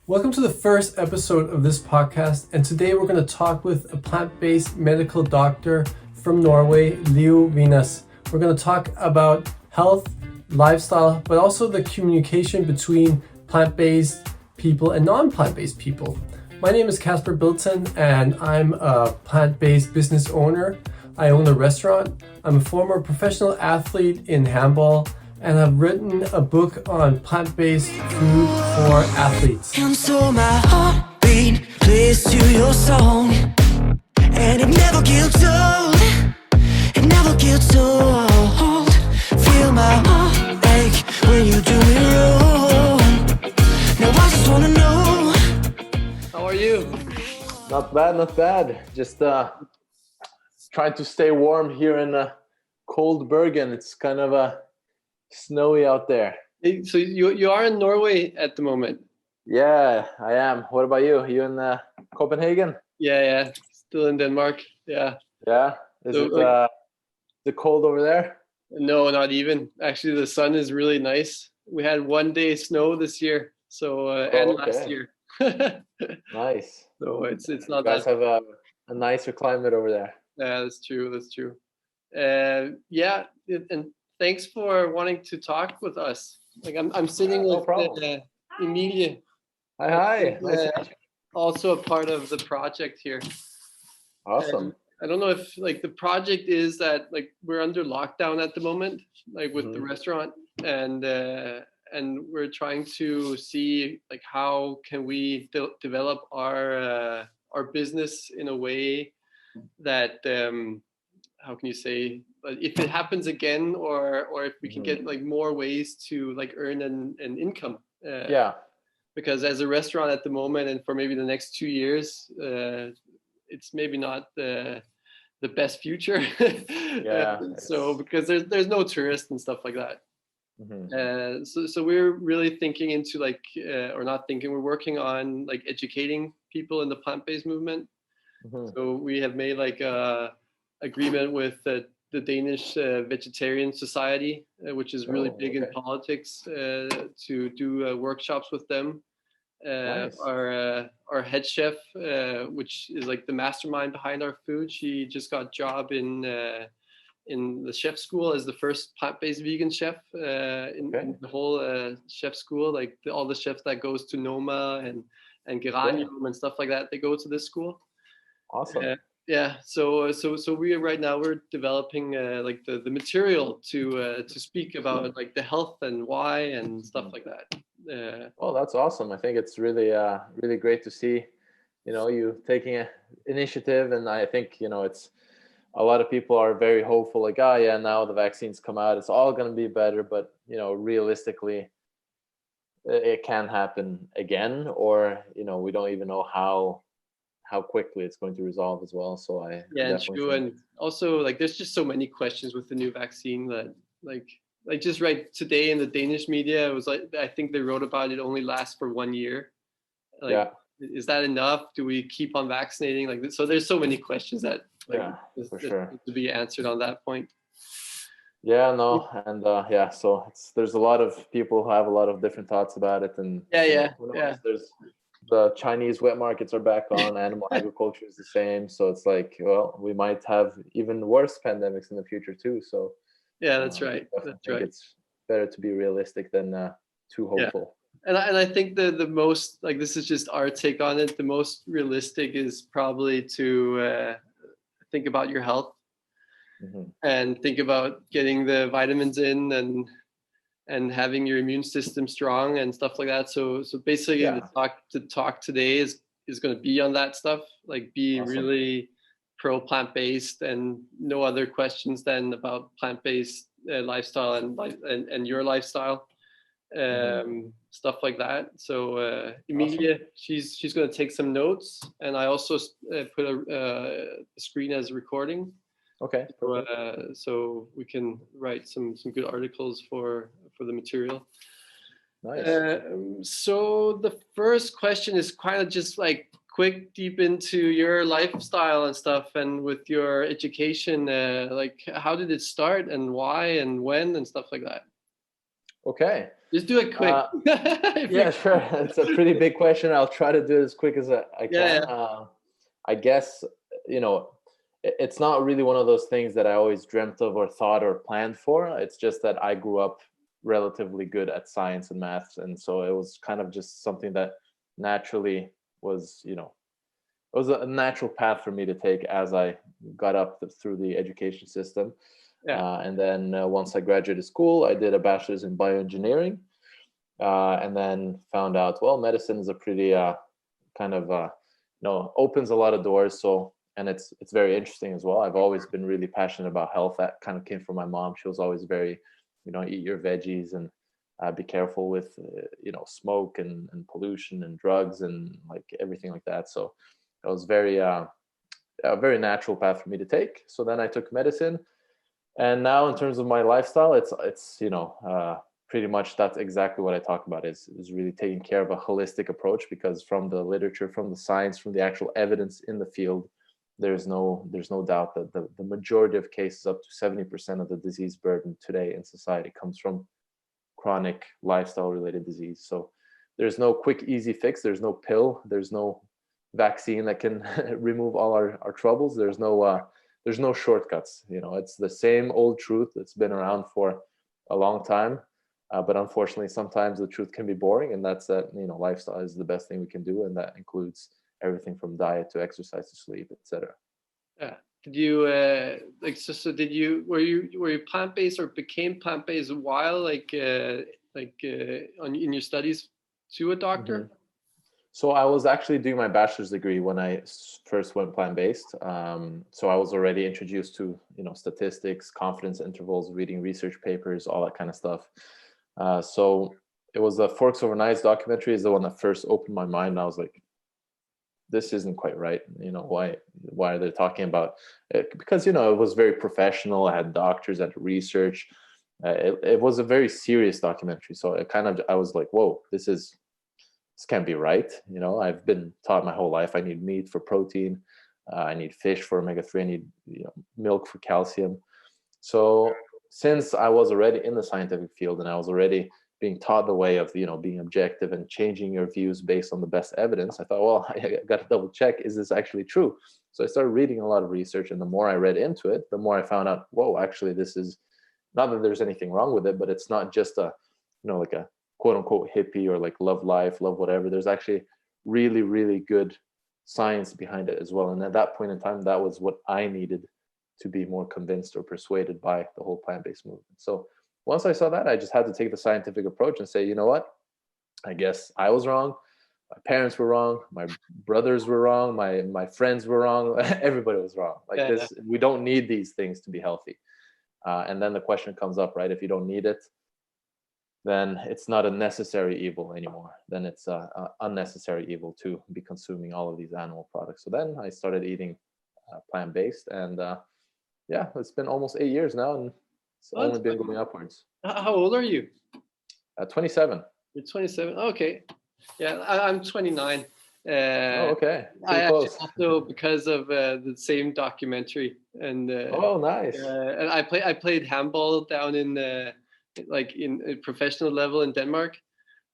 Welcome to the first episode of this podcast, and today we're going to talk with a plant-based medical doctor from Norway, Venaas. We're going to talk about health, lifestyle, but also the communication between plant-based people and non-plant-based people. My name is Casper Bilton, and I'm a plant-based business owner. I own a restaurant. I'm a former professional athlete in handball, and I've written a book on plant-based food for athletes. And so my heartbeat plays to your song, and it never gets old, it never gets old. Feel my heart ache when you do me wrong. Now I just wanna know. How are you? Not bad. Just trying to stay warm here in cold Bergen. It's kind of snowy out there. So you are in Norway at the moment? Yeah, I am. What about you? Are you in Copenhagen? Yeah, still in Denmark. Yeah. Yeah. Is it cold over there? No, not even. Actually, the sun is really nice. We had 1 day snow this year, so and last year. Nice. So it's not you guys that. have a nicer climate over there. Yeah, that's true. Yeah, and thanks for wanting to talk with us. Like I'm sitting No with problem. Emilia, Hi. Nice to meet you. also a part of the project here. Awesome. I don't know if like the project is that like we're under lockdown at the moment, like with the restaurant, and we're trying to see like how can we develop our business in a way that how can you say, if it happens again, or if we can get like more ways to like earn an income. Yeah. Because as a restaurant at the moment, and for maybe the next 2 years, it's maybe not the best future. Yeah. So because there's no tourists and stuff like that. So we're really thinking into like or not thinking, we're working on like educating people in the plant-based movement. So we have made like a agreement with the Danish Vegetarian Society, which is really big in politics, to do workshops with them. Nice. Our head chef, which is like the mastermind behind our food, she just got a job in the chef school as the first plant-based vegan chef in the whole chef school. Like all the chefs that goes to Noma and Geranium and stuff like that, they go to this school. Awesome. Yeah, so we right now we're developing like the material to speak about like the health and why and stuff like that. Oh, that's awesome. I think it's really great to see, you taking an initiative. And I think, it's a lot of people are very hopeful, like, oh yeah, now the vaccines come out, it's all going to be better. But, realistically, it can happen again, or, we don't even know how quickly it's going to resolve as well. So and true. And also like there's just so many questions with the new vaccine that like just right today in the Danish media, it was like, I think they wrote about it only lasts for 1 year. Like, is that enough? Do we keep on vaccinating? Like, so there's so many questions that for sure need to be answered on that point. Yeah, no, and so there's a lot of people who have a lot of different thoughts about it, and there's the Chinese wet markets are back on, animal agriculture is the same, so it's like, well, we might have even worse pandemics in the future too. So yeah, that's right. That's right. It's better to be realistic than too hopeful. And I think the most, like, this is just our take on it, the most realistic is probably to think about your health and think about getting the vitamins in and having your immune system strong and stuff like that. So basically the talk today is going to be on that stuff, like be really pro plant-based and no other questions than about plant-based lifestyle and your lifestyle, stuff like that. So Emilia, she's going to take some notes, and I also put a screen as recording. Okay. So we can write some good articles for the material. Nice. So the first question is kind of just like quick, deep into your lifestyle and stuff, and with your education, like how did it start and why and when and stuff like that? Okay. Just do it quick. Yeah, sure. It's a pretty big question. I'll try to do it as quick as I can. Yeah. I guess, it's not really one of those things that I always dreamt of or thought or planned for. It's just that I grew up relatively good at science and maths. And so it was kind of just something that naturally was, it was a natural path for me to take as I got up through the education system. Yeah. And then once I graduated school, I did a bachelor's in bioengineering, and then found out, well, medicine is a pretty kind of, opens a lot of doors. So, and it's very interesting as well. I've always been really passionate about health. That kind of came from my mom. She was always very, eat your veggies and be careful with, smoke and pollution and drugs and like everything like that. So it was very, a very natural path for me to take. So then I took medicine. And now in terms of my lifestyle, it's pretty much that's exactly what I talk about is really taking care of a holistic approach, because from the literature, from the science, from the actual evidence in the field, there's no doubt that the majority of cases, up to 70% of the disease burden today in society, comes from chronic lifestyle related disease. So there's no quick, easy fix. There's no pill. There's no vaccine that can remove all our troubles. There's no shortcuts. It's the same old truth that's been around for a long time. But unfortunately, sometimes the truth can be boring, and that's that, lifestyle is the best thing we can do. And that includes everything from diet to exercise to sleep, etc. Yeah. Did you were you plant-based or became plant-based a while, in your studies to a doctor? Mm-hmm. So I was actually doing my bachelor's degree when I first went plant-based. So I was already introduced to, statistics, confidence intervals, reading research papers, all that kind of stuff. So it was the Forks Over Knives documentary is the one that first opened my mind. And I was like, this isn't quite right. Why are they talking about it? Because, it was very professional. I had doctors, I had research. It was a very serious documentary. So I was like, whoa, this can't be right. I've been taught my whole life I need meat for protein. I need fish for omega-3. I need milk for calcium. So since I was already in the scientific field and I was already being taught the way of being objective and changing your views based on the best evidence, I thought, well, I got to double check, is this actually true? So I started reading a lot of research, and the more I read into it, the more I found out, whoa, actually this is not that there's anything wrong with it, but it's not just a like a quote unquote hippie or like love life, love whatever. There's actually really, really good science behind it as well. And at that point in time, that was what I needed to be more convinced or persuaded by the whole plant-based movement. So once I saw that, I just had to take the scientific approach and say, you know what? I guess I was wrong. My parents were wrong. My brothers were wrong. My friends were wrong. Everybody was wrong. We don't need these things to be healthy. And then the question comes up, right? If you don't need it, then it's not a necessary evil anymore. Then it's an unnecessary evil to be consuming all of these animal products. So then I started eating plant-based, and it's been almost 8 years now, and it's only been going upwards. How old are you? 27. You're 27. Okay. Yeah, I'm 29. Okay. I close. Also, because of the same documentary, and nice. And I played handball down in in a professional level in Denmark.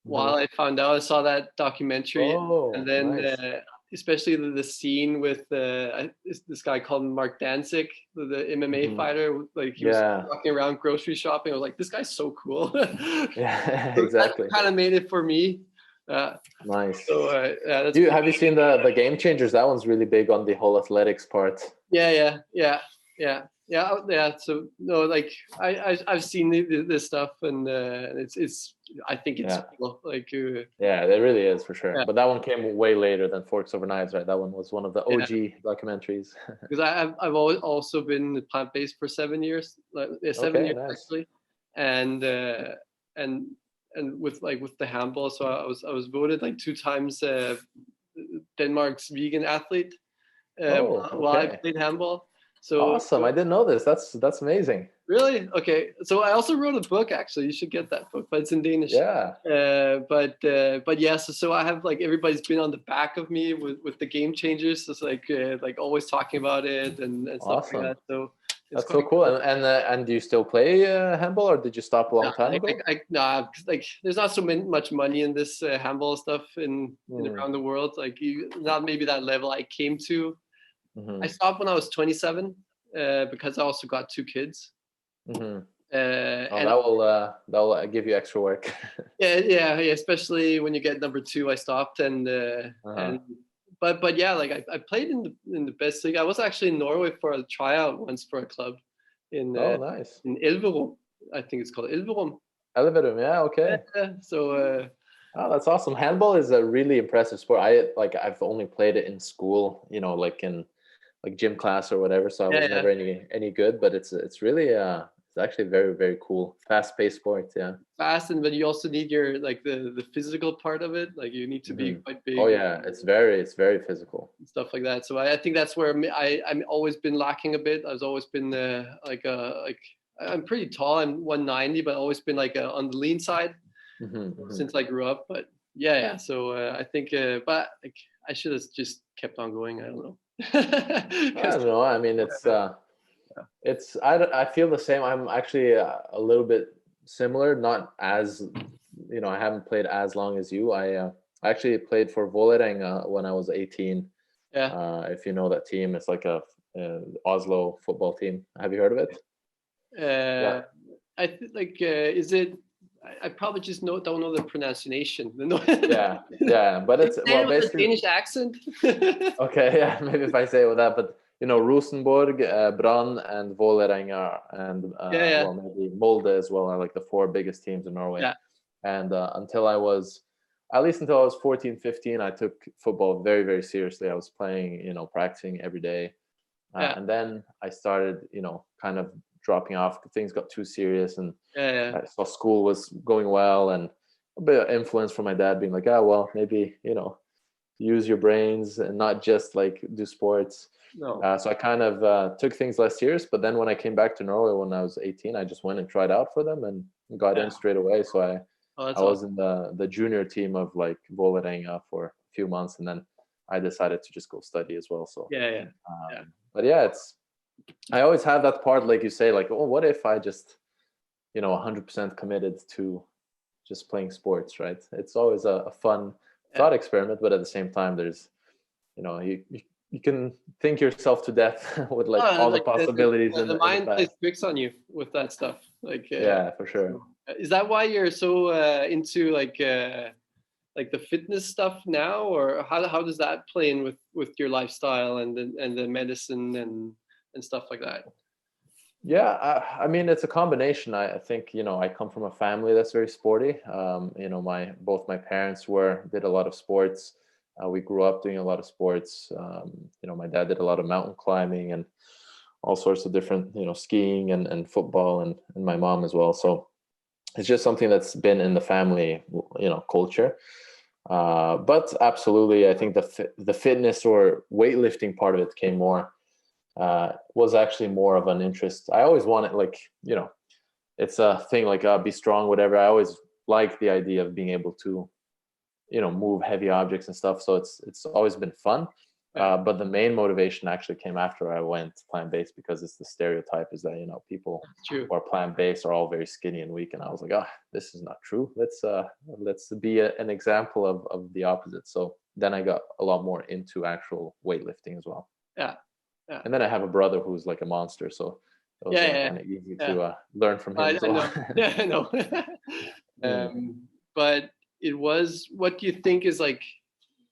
While I found out, I saw that documentary, and then nice. Especially the scene with this guy called Mark Danzig, the MMA fighter. Like he was walking around grocery shopping. I was like, this guy's so cool. Yeah, so exactly. That kind of made it for me. Nice. So have you seen the Game Changers? That one's really big on the whole athletics part. Yeah. So no, like I've seen this stuff, and it's I think it's cool. Like yeah, it really is for sure. Yeah. But that one came way later than Forks Over Knives, right? That one was one of the OG documentaries. Because I've always also been plant-based for 7 years, 7 years nice. Actually, and with the handball, so I was voted like 2 times Denmark's vegan athlete while I played handball. So awesome! I didn't know this. That's amazing. Really? Okay. So I also wrote a book. Actually, you should get that book, but it's in Danish. Yeah. But yeah. So I have like everybody's been on the back of me with the Game Changers. It's like always talking about it and stuff like that. So It's That's so quite cool. And do you still play handball, or did you stop a long time ago? nah, 'cause, like there's not so much money in this handball stuff in around the world. Like not maybe that level I came to. I stopped when I was 27 because I also got two kids. And That'll give you extra work. yeah, especially when you get number two. I stopped and but yeah, like I played in the best league. I was actually in Norway for a tryout once for a club in Nice. in Elverum. I think it's called Elverum. Elverum, yeah, okay. So that's awesome. Handball is a really impressive sport. I've only played it in school, like in like gym class or whatever. So I was never any good, but it's really it's actually very, very cool, fast-paced sport. Yeah, fast, and but you also need your like the physical part of it. Like you need to be quite big. Oh yeah, it's very physical and stuff like that. So I think that's where I'm always been lacking a bit. I've always been like I'm pretty tall. I'm 190, but always been like on the lean side since I grew up. But yeah. So I think, but like I should have just kept on going. I don't know. I don't know. I mean, I feel the same. I'm actually a little bit similar, not as I haven't played as long as you. I actually played for Vålerenga when I was 18. If you know that team, it's like a Oslo football team. Have you heard of it? Yeah. I think like is it? I probably just don't know the pronunciation. yeah, but it's basically a Danish accent. Okay, yeah, maybe if I say it with that, but Rosenborg, Brann, and Vålerenga, and well, maybe Molde as well are like the four biggest teams in Norway. Yeah. And until I was 14, 15, I took football very, very seriously. I was playing, practicing every day. And then I started, kind of dropping off. Things got too serious, and I saw school was going well, and a bit of influence from my dad being like, well, maybe, use your brains and not just like do sports. No. So I kind of took things less serious. But then when I came back to Norway when I was 18, I just went and tried out for them and got in straight away. So I was in the junior team of like Vålerenga for a few months, and then I decided to just go study as well. So but yeah, I always have that part, like you say, like, oh, what if I just 100% committed to just playing sports, right? It's always a fun thought experiment, but at the same time, there's you can think yourself to death with like all the possibilities. The mind plays tricks on you with that stuff. Like yeah, for sure. Is that why you're so into like the fitness stuff now, or how does that play in with your lifestyle and the medicine and stuff like that? Yeah, I mean, it's a combination. I think I come from a family that's very sporty. Both my parents did a lot of sports. We grew up doing a lot of sports. My dad did a lot of mountain climbing and all sorts of different, skiing and football, and my mom as well. So it's just something that's been in the family, culture. But absolutely, I think the fitness or weightlifting part of it came more, was actually more of an interest. I always wanted, like, it's a thing like be strong, whatever. I always liked the idea of being able to move heavy objects and stuff. So it's always been fun. But the main motivation actually came after I went plant-based, because it's the stereotype is that, people who are plant-based are all very skinny and weak. And I was like, this is not true. Let's be an example of the opposite. So then I got a lot more into actual weightlifting as well. Yeah. And then I have a brother who's like a monster. So it was kind of easy to learn from him as well. I know. But it was, what do you think is like,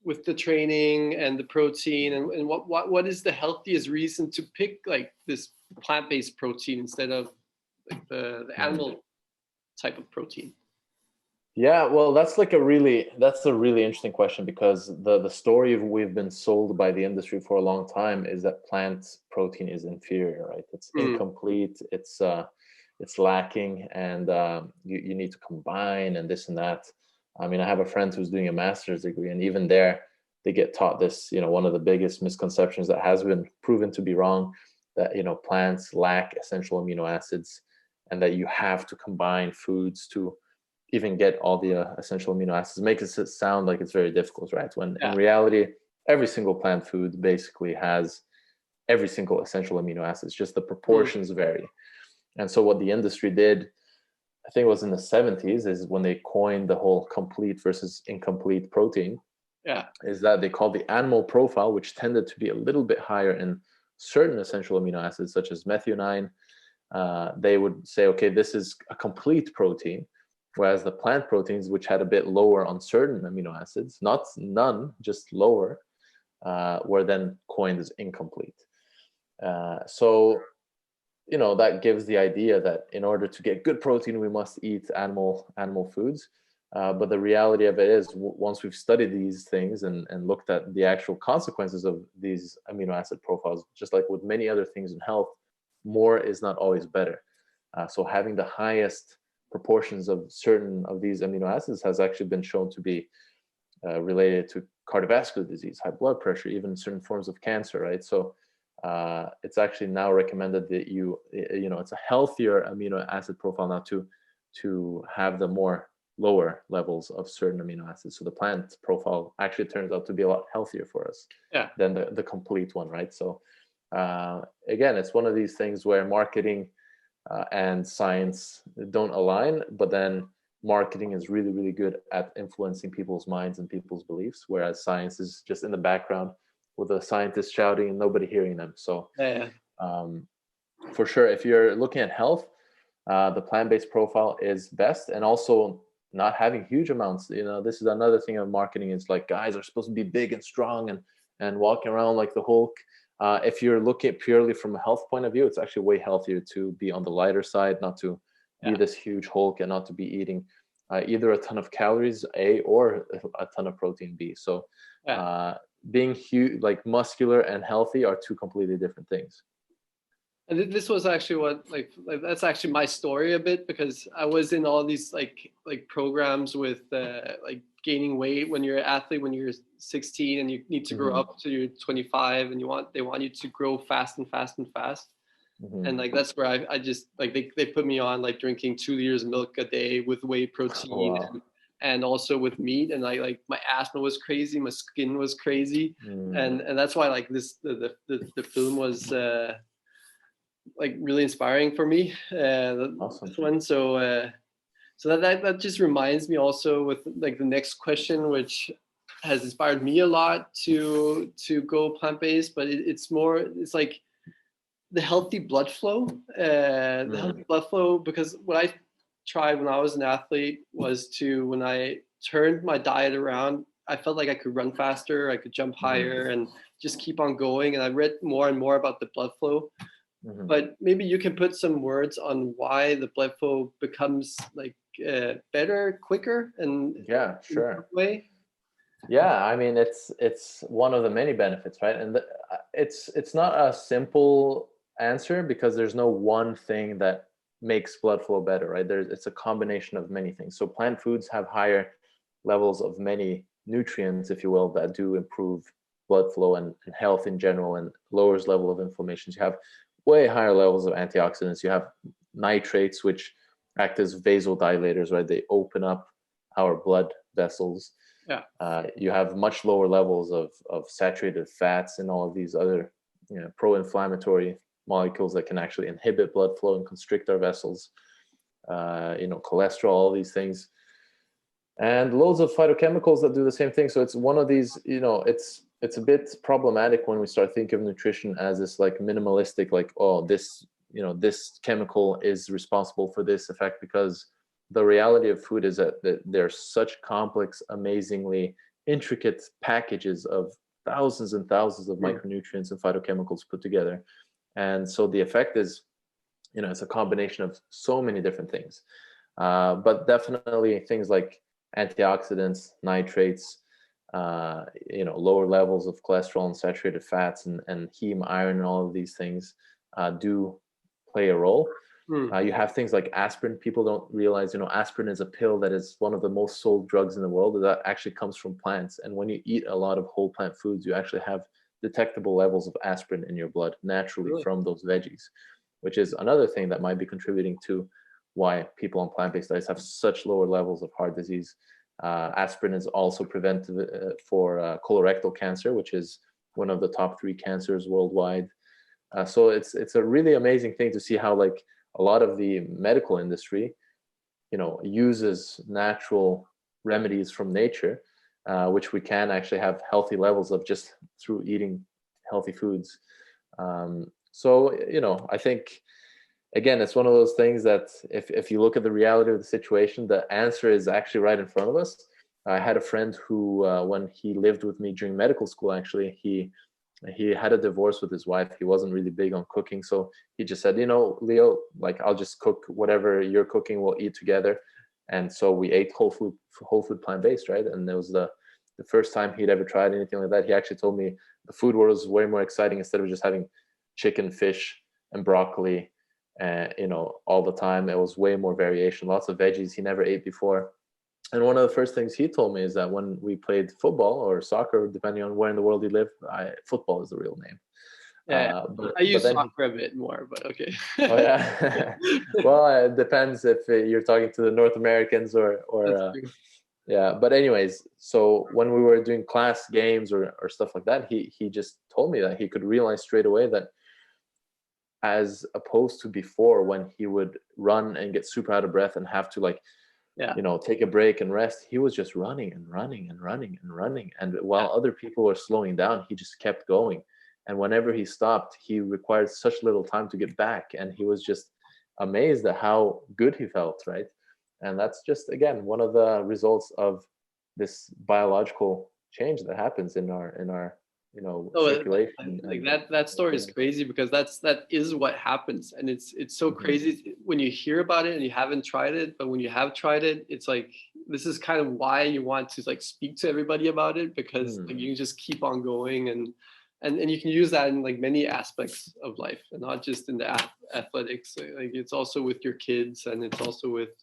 with the training and the protein and what is the healthiest reason to pick like this plant-based protein instead of like the animal type of protein? Yeah, well, that's a really interesting question, because the story we've been sold by the industry for a long time is that plant protein is inferior, right? It's incomplete, it's lacking, and you need to combine and this and that. I mean, I have a friend who's doing a master's degree, and even there, they get taught this, one of the biggest misconceptions that has been proven to be wrong, that, plants lack essential amino acids, and that you have to combine foods to even get all the essential amino acids. It makes it sound like it's very difficult, right? When in reality, every single plant food basically has every single essential amino acid. It's just the proportions vary. And so what the industry did, I think it was in the 70s, is when they coined the whole complete versus incomplete protein. Yeah. Is that they called the animal profile, which tended to be a little bit higher in certain essential amino acids, such as methionine. They would say, okay, this is a complete protein, whereas the plant proteins, which had a bit lower on certain amino acids, not none, just lower, were then coined as incomplete. So, that gives the idea that in order to get good protein, we must eat animal foods. But the reality of it is, once we've studied these things and looked at the actual consequences of these amino acid profiles, just like with many other things in health, more is not always better. So having the highest proportions of certain of these amino acids has actually been shown to be related to cardiovascular disease, high blood pressure, even certain forms of cancer, right? So it's actually now recommended that it's a healthier amino acid profile now to have the more lower levels of certain amino acids. So the plant profile actually turns out to be a lot healthier for us than the complete one, right? So again, it's one of these things where marketing and science don't align, but then marketing is really, really good at influencing people's minds and people's beliefs, whereas science is just in the background with the scientists shouting and nobody hearing them. So for sure, if you're looking at health, the plant-based profile is best. And also not having huge amounts. This is another thing of marketing, is like guys are supposed to be big and strong and walking around like the Hulk. If you're looking at purely from a health point of view, it's actually way healthier to be on the lighter side, not to be this huge Hulk, and not to be eating either a ton of calories, A, or a ton of protein, B. So being huge, like muscular and healthy, are two completely different things. And this was actually what like that's actually my story a bit, because I was in all these like programs with like gaining weight when you're an athlete, when you're 16 and you need to grow up to you're 25, and they want you to grow fast and fast and fast. And like that's where I just like they put me on like drinking 2 liters of milk a day with whey protein and also with meat, and like my asthma was crazy, my skin was crazy, and that's why like the film was like really inspiring for me. Awesome. This one. So that just reminds me also with like the next question, which has inspired me a lot to go plant-based, but it's like the healthy blood flow. Healthy blood flow, because what I tried when I was an athlete was when I turned my diet around, I felt like I could run faster, I could jump higher, and just keep on going. And I read more and more about the blood flow. But maybe you can put some words on why the blood flow becomes like better, quicker, and sure way. I mean, it's one of the many benefits, right? And it's not a simple answer, because there's no one thing that makes blood flow better, right? It's a combination of many things. So plant foods have higher levels of many nutrients, if you will, that do improve blood flow and health in general, and lowers level of inflammations. You have way higher levels of antioxidants. You have nitrates, which act as vasodilators, right? They open up our blood vessels. You have much lower levels of saturated fats and all of these other pro-inflammatory molecules that can actually inhibit blood flow and constrict our vessels. Cholesterol, all these things, and loads of phytochemicals that do the same thing. So it's one of these, it's a bit problematic when we start thinking of nutrition as this like minimalistic, like, oh, this chemical is responsible for this effect, because the reality of food is that there's such complex, amazingly intricate packages of thousands and thousands of micronutrients and phytochemicals put together. And so the effect is, it's a combination of so many different things. But definitely things like antioxidants, nitrates, lower levels of cholesterol and saturated fats, and heme, iron, and all of these things do play a role. You have things like aspirin. People don't realize, aspirin is a pill that is one of the most sold drugs in the world that actually comes from plants. And when you eat a lot of whole plant foods, you actually have detectable levels of aspirin in your blood naturally from those veggies, which is another thing that might be contributing to why people on plant-based diets have such lower levels of heart disease. Aspirin is also preventive for colorectal cancer, which is one of the top 3 cancers worldwide. So it's a really amazing thing to see how like a lot of the medical industry, uses natural remedies from nature, which we can actually have healthy levels of just through eating healthy foods. So I think, again, it's one of those things that if you look at the reality of the situation, the answer is actually right in front of us. I had a friend who, when he lived with me during medical school, actually, he had a divorce with his wife. He wasn't really big on cooking, so he just said, Leo, like, I'll just cook whatever you're cooking, we'll eat together. And so we ate whole food plant-based, right? And it was the first time he'd ever tried anything like that. He actually told me the food was way more exciting. Instead of just having chicken, fish, and broccoli, all the time, it was way more variation, lots of veggies he never ate before. And one of the first things he told me is that when we played football or soccer, depending on where in the world you live, football is the real name. Yeah, I use soccer a bit more, but okay. Oh yeah. Well, it depends if you're talking to the North Americans or yeah. But anyways, so when we were doing class games or stuff like that, he just told me that he could realize straight away that, as opposed to before, when he would run and get super out of breath and have to take a break and rest, he was just running and running and running and running. And while other people were slowing down, he just kept going. And whenever he stopped, he required such little time to get back. And he was just amazed at how good he felt, right? And that's just, again, one of the results of this biological change that happens in our circulation. Like that story is crazy, because that is what happens. And it's so crazy when you hear about it and you haven't tried it, but when you have tried it, it's like, this is kind of why you want to like speak to everybody about it, because like, you can just keep on going, and you can use that in like many aspects of life, and not just in the athletics. Like, it's also with your kids, and it's also with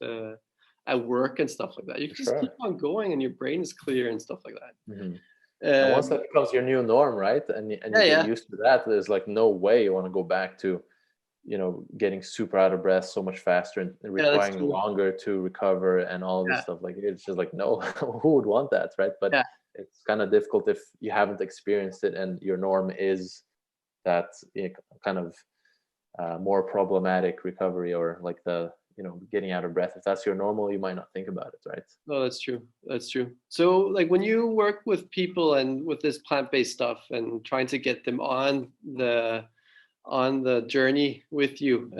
at work and stuff like that. You can just keep on going, and your brain is clear and stuff like that. And once that becomes your new norm, right, and you get used to that, there's like no way you want to go back to getting super out of breath so much faster and requiring longer to recover and all of this stuff. Like, it's just like, no. Who would want that, right? But it's kind of difficult if you haven't experienced it and your norm is that kind of more problematic recovery, or like the getting out of breath. If that's your normal, you might not think about it, right? No, that's true. So like, when you work with people and with this plant-based stuff and trying to get them on the journey with you,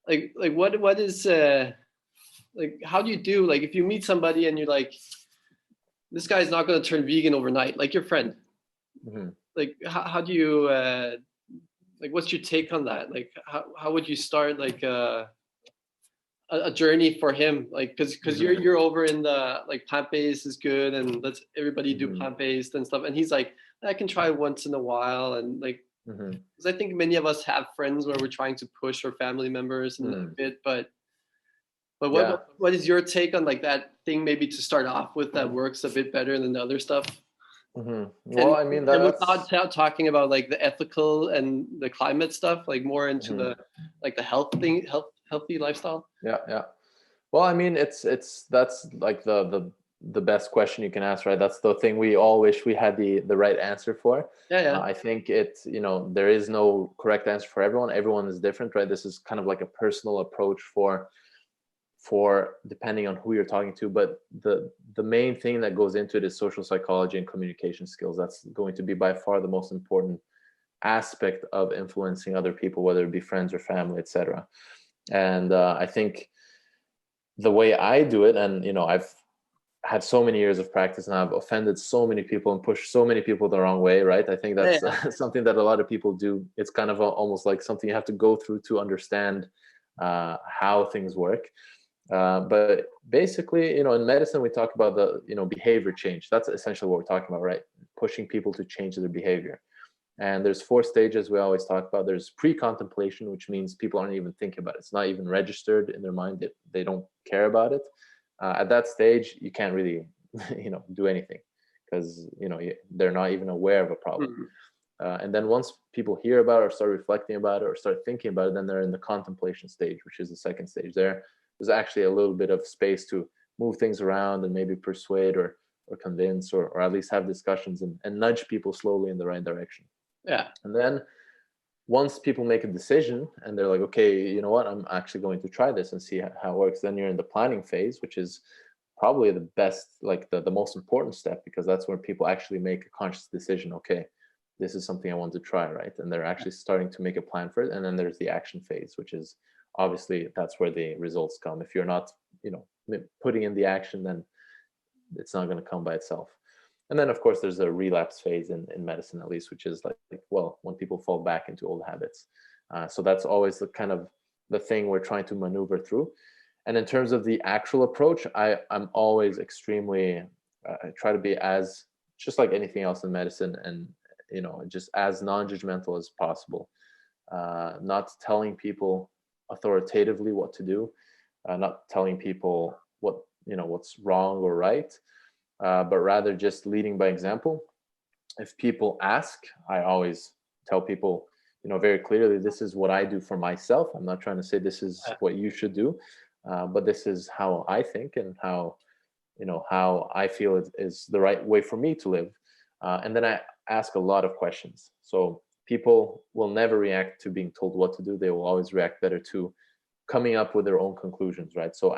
like what is like, how do you do, like, if you meet somebody and you're like, this guy's not going to turn vegan overnight, like your friend, like how do you like, what's your take on that? Like, how would you start like a journey for him? Like, because you're over in the like, plant-based is good, and let's everybody do plant-based and stuff, and he's like, I can try once in a while, and like, because I think many of us have friends where we're trying to push our family members and a bit, but what is your take on like that thing, maybe to start off with, that works a bit better than the other stuff? Well, I mean, and without talking about like the ethical and the climate stuff, like more into the like the healthy lifestyle. Yeah. Well, I mean, that's like the best question you can ask, right? That's the thing we all wish we had the right answer for. I think there is no correct answer for everyone. Everyone is different, right? This is kind of like a personal approach for depending on who you're talking to, but the main thing that goes into it is social psychology and communication skills. That's going to be by far the most important aspect of influencing other people, whether it be friends or family, etc. And I think the way I do it, and I've had so many years of practice and I've offended so many people and pushed so many people the wrong way, right? I think that's something that a lot of people do. It's kind of almost like something you have to go through to understand how things work. But basically, in medicine, we talk about the, behavior change. That's essentially what we're talking about, right? Pushing people to change their behavior. And there's 4 stages we always talk about. There's pre-contemplation, which means people aren't even thinking about it. It's not even registered in their mind. They don't care about it. At that stage, you can't really, do anything, because, they're not even aware of a problem. And then once people hear about it or start reflecting about it or start thinking about it, then they're in the contemplation stage, which is the 2nd stage. There's actually a little bit of space to move things around and maybe persuade or convince or at least have discussions and nudge people slowly in the right direction. Yeah. And then once people make a decision and they're like, okay, you know what, I'm actually going to try this and see how it works, then you're in the planning phase, which is probably the best, like the most important step, because that's where people actually make a conscious decision. Okay, this is something I want to try, right? And they're actually starting to make a plan for it. And then there's the action phase, which is obviously that's where the results come. If you're not, putting in the action, then it's not going to come by itself. And then of course there's a relapse phase in medicine, at least, which is like, well, when people fall back into old habits. So that's always the kind of the thing we're trying to maneuver through. And in terms of the actual approach, I'm always extremely, I try to be as, just like anything else in medicine, and just as non-judgmental as possible. Not telling people authoritatively what to do, not telling people what's wrong or right, but rather just leading by example. If people ask, I always tell people, very clearly, this is what I do for myself. I'm not trying to say this is what you should do, but this is how I think and how I feel is the right way for me to live. And then I ask a lot of questions. So people will never react to being told what to do. They will always react better to coming up with their own conclusions, right? So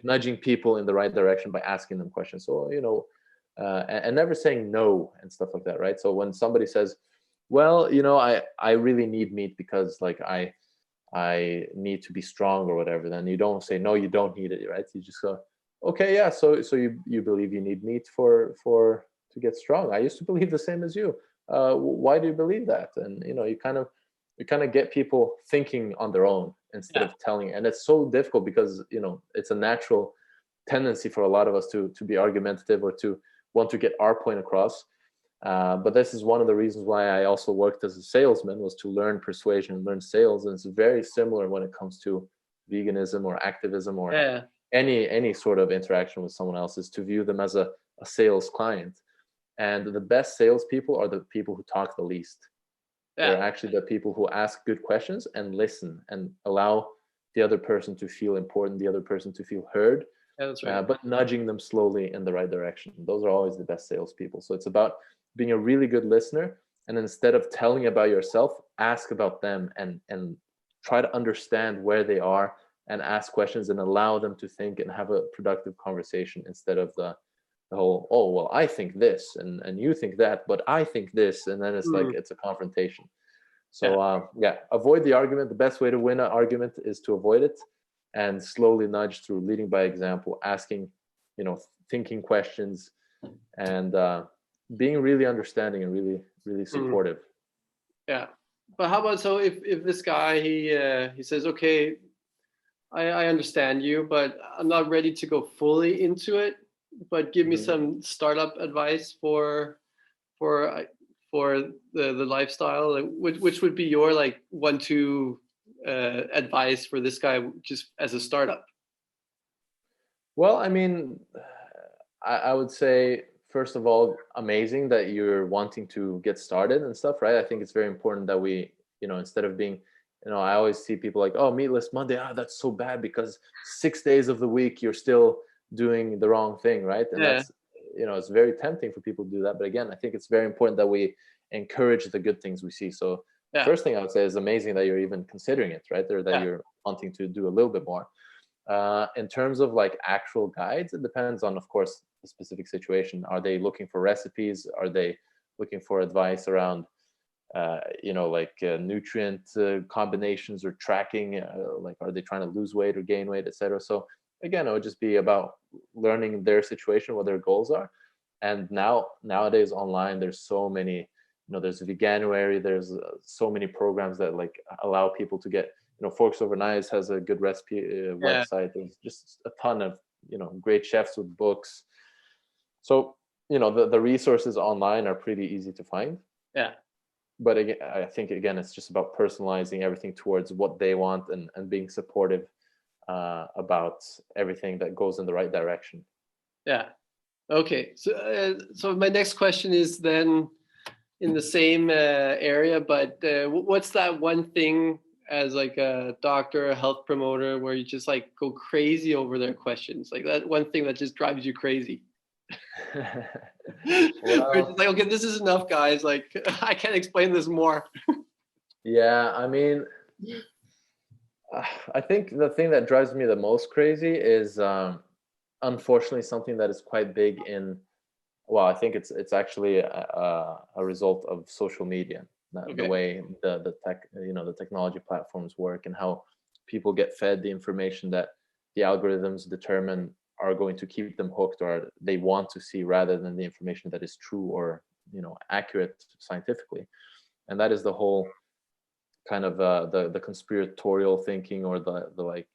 nudging people in the right direction by asking them questions. So, and never saying no and stuff like that, right? So when somebody says, well, I really need meat because like I need to be strong or whatever, then you don't say, no, you don't need it, right? You just go, okay, yeah. So you believe you need meat to get strong. I used to believe the same as you. Why do you believe that? And, you kind of get people thinking on their own instead of telling. And it's so difficult because, it's a natural tendency for a lot of us to be argumentative or to want to get our point across. But this is one of the reasons why I also worked as a salesman, was to learn persuasion and learn sales. And it's very similar when it comes to veganism or activism or any sort of interaction with someone else, is to view them as a sales client. And the best salespeople are the people who talk the least. They're actually the people who ask good questions and listen and allow the other person to feel important, the other person to feel heard, that's right. but nudging them slowly in the right direction. Those are always the best salespeople. So it's about being a really good listener. And instead of telling about yourself, ask about them and try to understand where they are and ask questions and allow them to think and have a productive conversation, instead of the whole, oh, well, I think this and you think that, but I think this. And then it's like, it's a confrontation. So avoid the argument. The best way to win an argument is to avoid it and slowly nudge through, leading by example, asking, thinking questions, and being really understanding and really, really supportive. Yeah. But how about, so if this guy, he says, okay, I understand you, but I'm not ready to go fully into it, but give me some startup advice for the lifestyle. Like, which would be your like 1-2 advice for this guy just as a startup? Well, I mean, I would say, first of all, amazing that you're wanting to get started and stuff, right? I think it's very important that we, instead of being, I always see people like, oh, Meatless Monday, that's so bad because 6 days of the week you're still doing the wrong thing, right? And that's, it's very tempting for people to do that. But again, I think it's very important that we encourage the good things we see. So first thing I would say is amazing that you're even considering it, right? Or that you're wanting to do a little bit more. In terms of like actual guides, it depends on, of course, the specific situation. Are they looking for recipes? Are they looking for advice around, nutrient combinations or tracking? Like, are they trying to lose weight or gain weight, etc.? So again, it would just be about learning their situation, what their goals are. And nowadays online, there's so many, there's Veganuary, there's so many programs that like allow people to get, Forks Over Knives has a good recipe website. There's just a ton of, great chefs with books. So, the resources online are pretty easy to find. Yeah. But again, I think, it's just about personalizing everything towards what they want and being supportive about everything that goes in the right direction. Yeah. Okay. So my next question is then in the same area, but what's that one thing as like a doctor, a health promoter, where you just like go crazy over their questions? Like that one thing that just drives you crazy? We're just like, okay, this is enough, guys. Like, I can't explain this more. Yeah, I mean, I think the thing that drives me the most crazy is unfortunately something that is quite big in, well, I think it's actually a result of social media, the way the tech, the technology platforms work, and how people get fed the information that the algorithms determine are going to keep them hooked, or they want to see, rather than the information that is true or accurate scientifically. And that is the whole kind of the conspiratorial thinking, or the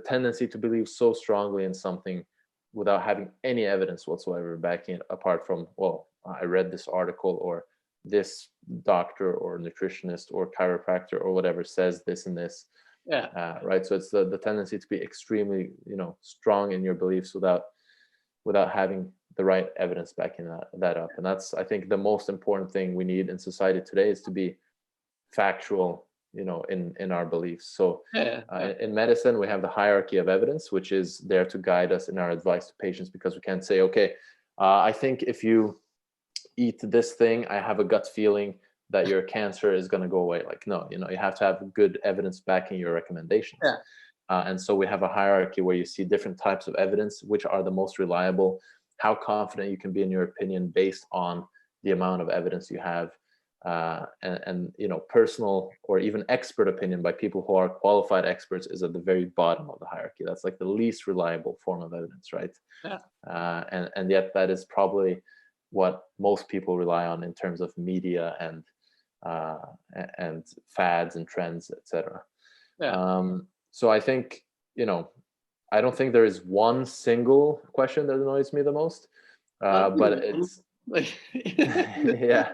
tendency to believe so strongly in something without having any evidence whatsoever backing it, apart from, well, I read this article, or this doctor or nutritionist or chiropractor or whatever says this and this. Right. So it's the tendency to be extremely strong in your beliefs without having the right evidence backing that up. And that's, I think, the most important thing we need in society today, is to be factual in our beliefs. So in medicine, we have the hierarchy of evidence, which is there to guide us in our advice to patients, because we can't say, okay, I think if you eat this thing, I have a gut feeling that your cancer is going to go away. Like, no, you have to have good evidence backing your recommendations. And so we have a hierarchy where you see different types of evidence, which are the most reliable, how confident you can be in your opinion based on the amount of evidence you have. And personal or even expert opinion by people who are qualified experts is at the very bottom of the hierarchy. That's like the least reliable form of evidence, right? And yet that is probably what most people rely on in terms of media and fads and trends, etc. So I think I don't think there is one single question that annoys me the most, but it's yeah.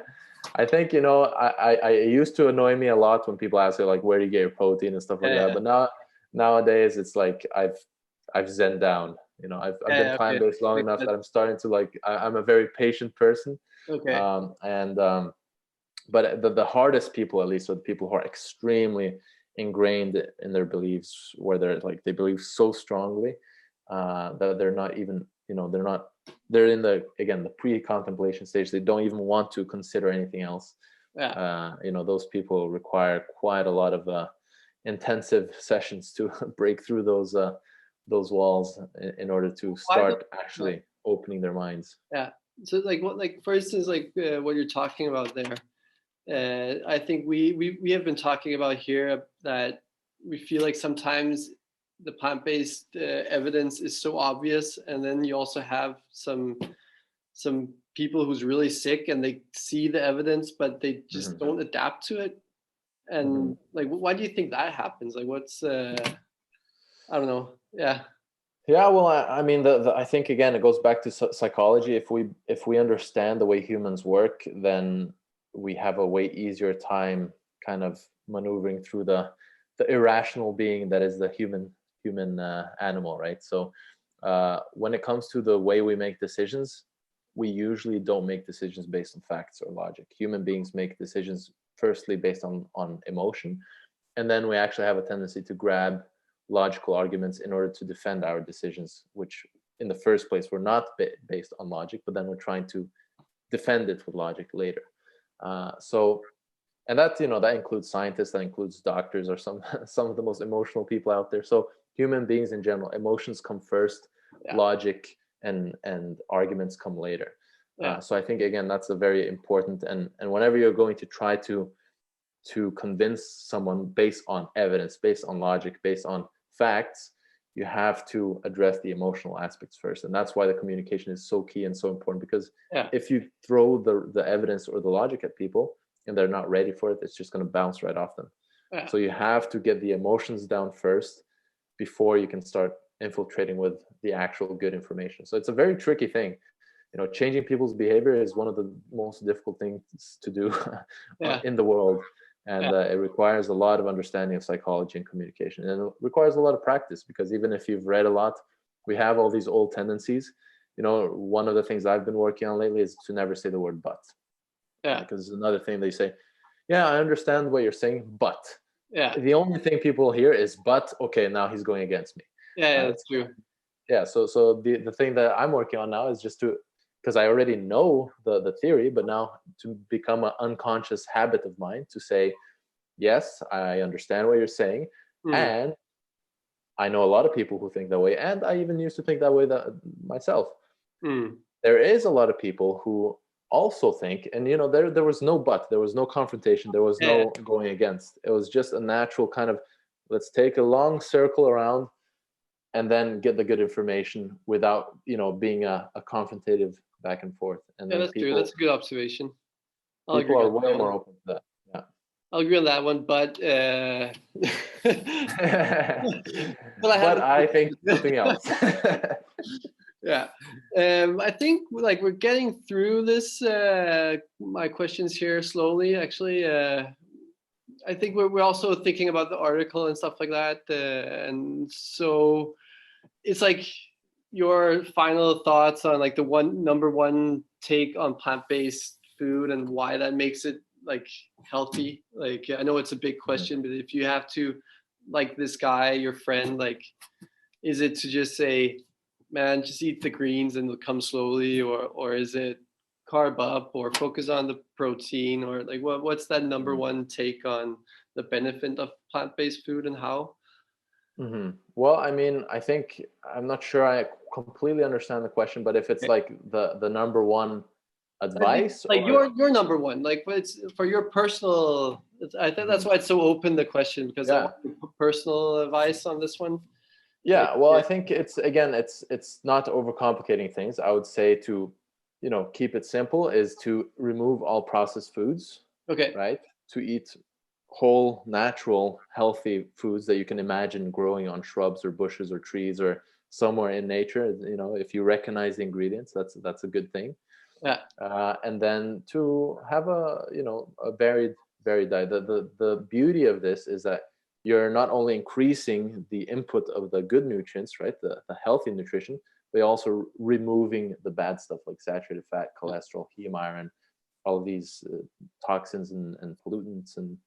I think I used to annoy me a lot when people ask you, like, where do you get your protein and stuff like that. But nowadays it's like I've zen down. I've been plant-based long enough that I'm starting to I'm a very patient person. But the hardest people, at least, are the people who are extremely ingrained in their beliefs, where they believe so strongly that they're not even they're in the pre-contemplation stage. They don't even want to consider anything else. Those people require quite a lot of intensive sessions to break through those walls in order to start actually opening their minds. So for instance, what you're talking about there, I think we have been talking about here that we feel like sometimes the plant-based evidence is so obvious, and then you also have some people who's really sick and they see the evidence but they just don't adapt to it. And why do you think that happens? What's I don't know. Well, I mean, I think, again, it goes back to psychology. If we understand the way humans work, then we have a way easier time kind of maneuvering through the irrational being that is the human animal, right? So when it comes to the way we make decisions, we usually don't make decisions based on facts or logic. Human beings make decisions firstly based on emotion, and then we actually have a tendency to grab logical arguments in order to defend our decisions, which in the first place were not based on logic, but then we're trying to defend it with logic later. And that that includes scientists, that includes doctors, or some of the most emotional people out there. So human beings in general, emotions come first, logic and arguments come later. So I think, again, that's a very important, and whenever you're going to try to convince someone based on evidence, based on logic, based on facts, you have to address the emotional aspects first. And that's why the communication is so key and so important, because if you throw the evidence or the logic at people and they're not ready for it, it's just going to bounce right off them. So you have to get the emotions down first before you can start infiltrating with the actual good information. So it's a very tricky thing. Changing people's behavior is one of the most difficult things to do in the world. And it requires a lot of understanding of psychology and communication. And it requires a lot of practice, because even if you've read a lot, we have all these old tendencies. One of the things I've been working on lately is to never say the word but. Because another thing they say, I understand what you're saying, but. The only thing people hear is but. Okay, now he's going against me. That's true. So the thing that I'm working on now is just to, because I already know the theory, but now to become an unconscious habit of mine to say, yes, I understand what you're saying, Mm. and I know a lot of people who think that way, and I even used to think that way myself. Mm. There is a lot of people who also think, and there was no but, there was no confrontation, there was no going against. It was just a natural kind of, let's take a long circle around and then get the good information without being a confrontative back and forth. And Yeah, then that's true. That's a good observation. I'll people agree are on way that more one. open to that. Yeah. I'll agree on that one, but I But haven't. I think something else. Yeah. I think like we're getting through this. My questions here slowly, actually. I think we're also thinking about the article and stuff like that, and so it's like your final thoughts on like the number one take on plant-based food and why that makes it like healthy. Like I know it's a big question, but if you have to, like this guy, your friend, like, is it to just say, man, just eat the greens and it'll come slowly, or is it carb up or focus on the protein, or like what's that number one take on the benefit of plant-based food and how? Well, I mean, I think I'm not sure I completely understand the question, but if it's like the number one I think advice, like or your number one, like it's for your personal. I think that's why it's so open, the question, because I yeah. want your personal advice on this one. Like, Yeah, well, I think it's not overcomplicating things. I would say to, keep it simple is to remove all processed foods, okay. right? To eat whole, natural, healthy foods that you can imagine growing on shrubs or bushes or trees or somewhere in nature. If you recognize the ingredients, that's a good thing. Yeah. And then to have a varied diet. The beauty of this is that you're not only increasing the input of the good nutrients, right, the healthy nutrition, but also removing the bad stuff like saturated fat, cholesterol, heme iron, all of these toxins and pollutants and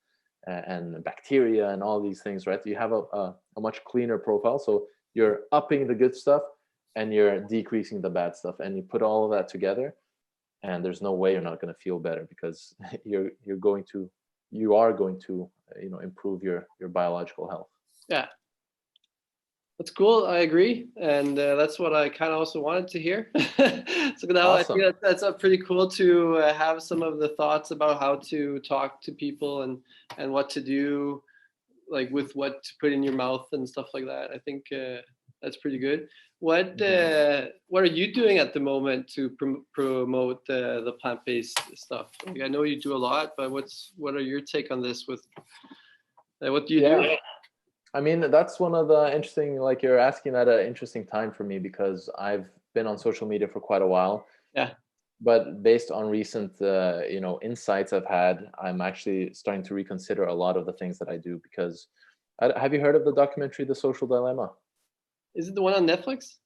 bacteria and all these things, right? You have a much cleaner profile. So you're upping the good stuff and you're decreasing the bad stuff, and you put all of that together, and there's no way you're not going to feel better, because you are going to improve your biological health. Yeah, that's cool. I agree, and that's what I kind of also wanted to hear. So now Awesome. I think that's pretty cool to have some of the thoughts about how to talk to people and what to do, like with what to put in your mouth and stuff like that. I think that's pretty good. What are you doing at the moment to promote the plant-based stuff? Like, I know you do a lot, but what are your take on this? With what do you do? I mean, that's one of the interesting, like you're asking at an interesting time for me, because I've been on social media for quite a while. Yeah. But based on recent, insights I've had, I'm actually starting to reconsider a lot of the things that I do. Because have you heard of the documentary, The Social Dilemma? Is it the one on Netflix?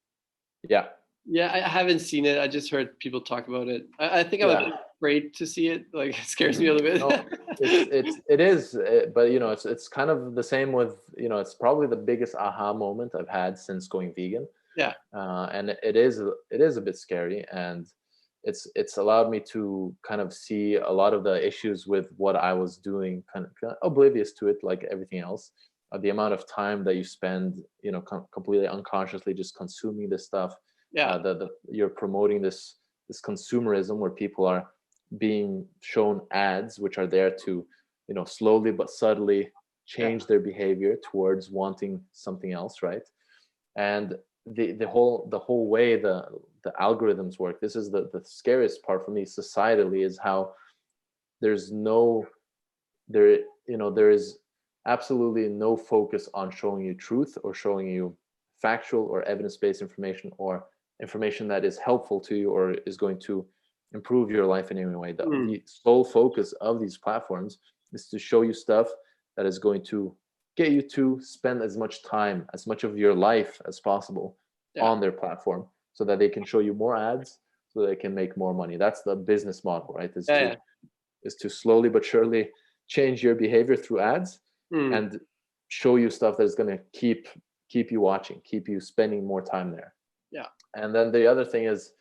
Yeah. Yeah, I haven't seen it. I just heard people talk about it. I think I'm a bit afraid to see it. Like, it scares me a little bit. No, it is, but it's kind of the same with, it's probably the biggest aha moment I've had since going vegan. Yeah. And it is a bit scary, and it's allowed me to kind of see a lot of the issues with what I was doing, kind of oblivious to it, like everything else. The amount of time that you spend, completely unconsciously just consuming this stuff. Yeah. You're promoting this consumerism where people are being shown ads which are there to, slowly but subtly change their behavior towards wanting something else, right? And the whole way the algorithms work, this is the scariest part for me societally, is how there is absolutely no focus on showing you truth or showing you factual or evidence-based information, or information that is helpful to you or is going to improve your life in any way. The sole focus of these platforms is to show you stuff that is going to get you to spend as much time, as much of your life as possible on their platform, so that they can show you more ads, so they can make more money. That's the business model, right? Is to slowly but surely change your behavior through ads and show you stuff that is going to keep you watching, keep you spending more time there. Yeah. And then the other thing is,